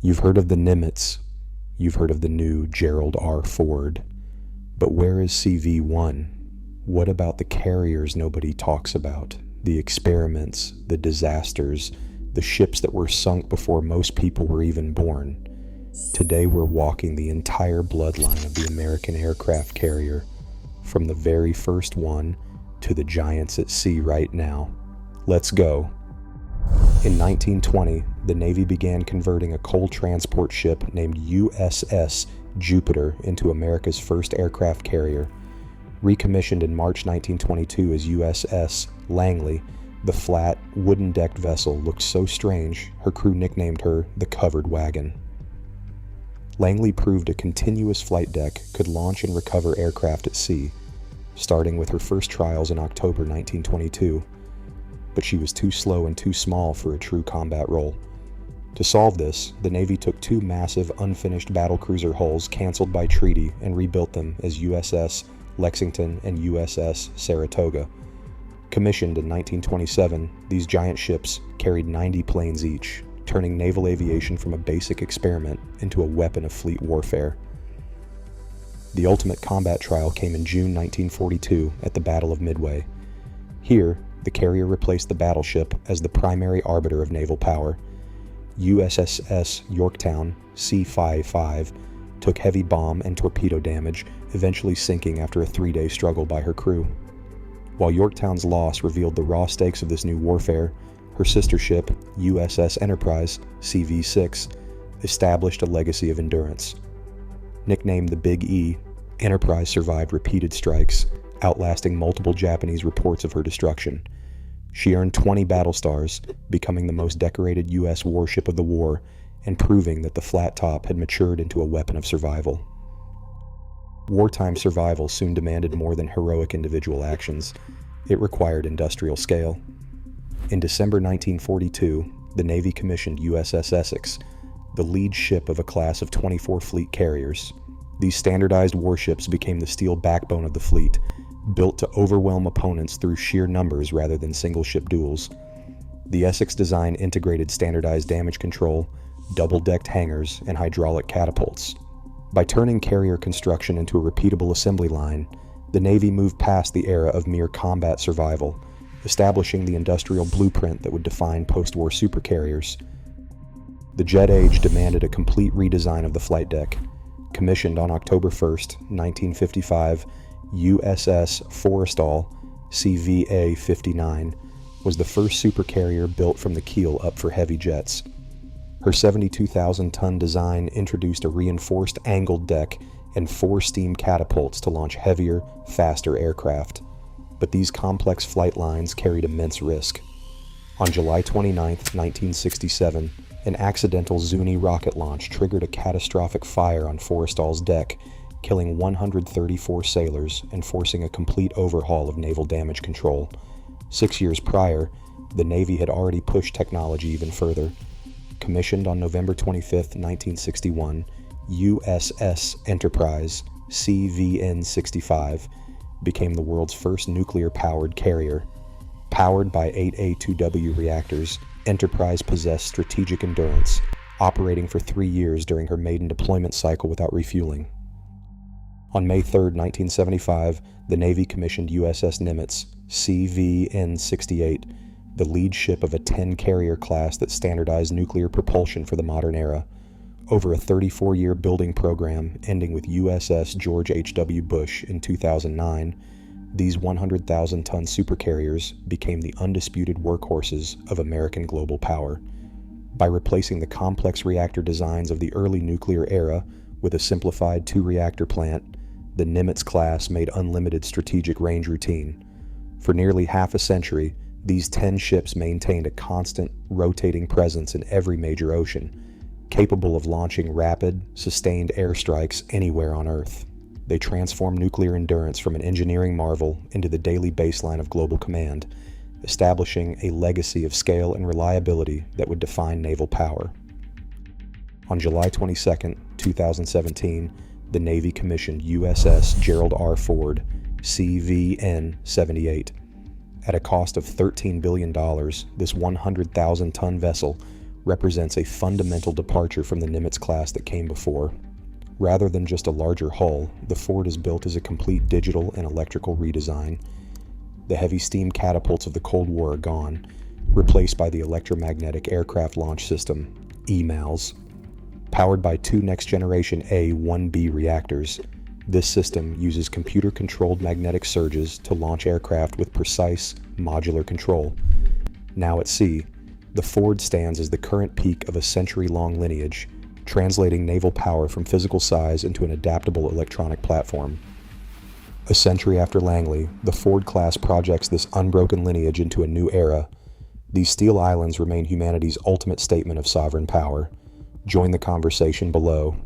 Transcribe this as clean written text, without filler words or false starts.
You've heard of the Nimitz. You've heard of the new Gerald R. Ford. But where is CV-1? What about the carriers nobody talks about? The experiments, the disasters, the ships that were sunk before most people were even born. Today we're walking the entire bloodline of the American aircraft carrier, from the very first one to the giants at sea right now. Let's go. In 1920, the Navy began converting a coal transport ship named USS Jupiter into America's first aircraft carrier. Recommissioned in March 1922 as USS Langley, the flat, wooden-decked vessel looked so strange, her crew nicknamed her the Covered Wagon. Langley proved a continuous flight deck could launch and recover aircraft at sea, starting with her first trials in October 1922. But she was too slow and too small for a true combat role. To solve this, the Navy took two massive unfinished battlecruiser hulls canceled by treaty and rebuilt them as USS Lexington and USS Saratoga. Commissioned in 1927, these giant ships carried 90 planes each, turning naval aviation from a basic experiment into a weapon of fleet warfare. The ultimate combat trial came in June 1942 at the Battle of Midway. Here, the carrier replaced the battleship as the primary arbiter of naval power. USS Yorktown C-55 took heavy bomb and torpedo damage, eventually sinking after a 3-day struggle by her crew. While Yorktown's loss revealed the raw stakes of this new warfare, her sister ship, USS Enterprise CV-6, established a legacy of endurance. Nicknamed the Big E, Enterprise survived repeated strikes, outlasting multiple Japanese reports of her destruction. She earned 20 battle stars, becoming the most decorated U.S. warship of the war, and proving that the flat top had matured into a weapon of survival. Wartime survival soon demanded more than heroic individual actions. It required industrial scale. In December 1942, the Navy commissioned USS Essex, the lead ship of a class of 24 fleet carriers. These standardized warships became the steel backbone of the fleet, built to overwhelm opponents through sheer numbers rather than single-ship duels. The Essex design integrated standardized damage control, double-decked hangars, and hydraulic catapults. By turning carrier construction into a repeatable assembly line, the Navy moved past the era of mere combat survival, establishing the industrial blueprint that would define post-war supercarriers. The jet age demanded a complete redesign of the flight deck. Commissioned on October 1, 1955, USS Forrestal CVA-59 was the first supercarrier built from the keel up for heavy jets. Her 72,000-ton design introduced a reinforced angled deck and 4 steam catapults to launch heavier, faster aircraft. But these complex flight lines carried immense risk. On July 29, 1967, an accidental Zuni rocket launch triggered a catastrophic fire on Forrestal's deck, killing 134 sailors and forcing a complete overhaul of naval damage control. 6 years prior, the Navy had already pushed technology even further. Commissioned on November 25, 1961, USS Enterprise CVN-65 became the world's first nuclear-powered carrier. Powered by 8 A2W reactors, Enterprise possessed strategic endurance, operating for 3 years during her maiden deployment cycle without refueling. On May 3, 1975, the Navy commissioned USS Nimitz CVN-68, the lead ship of a 10-carrier class that standardized nuclear propulsion for the modern era. Over a 34-year building program ending with USS George H.W. Bush in 2009, these 100,000-ton supercarriers became the undisputed workhorses of American global power. By replacing the complex reactor designs of the early nuclear era with a simplified 2-reactor plant, the Nimitz class made unlimited strategic range routine. For nearly half a century, these 10 ships maintained a constant, rotating presence in every major ocean, capable of launching rapid, sustained airstrikes anywhere on Earth. They transformed nuclear endurance from an engineering marvel into the daily baseline of global command, establishing a legacy of scale and reliability that would define naval power. On July 22, 2017, the Navy commissioned USS Gerald R. Ford CVN-78. At a cost of $13 billion, this 100,000-ton vessel represents a fundamental departure from the Nimitz class that came before. Rather than just a larger hull, the Ford is built as a complete digital and electrical redesign. The heavy steam catapults of the Cold War are gone, replaced by the Electromagnetic Aircraft Launch System, EMALS. Powered by two next-generation A-1B reactors, this system uses computer-controlled magnetic surges to launch aircraft with precise, modular control. Now at sea, the Ford stands as the current peak of a century-long lineage, translating naval power from physical size into an adaptable electronic platform. A century after Langley, the Ford class projects this unbroken lineage into a new era. These steel islands remain humanity's ultimate statement of sovereign power. Join the conversation below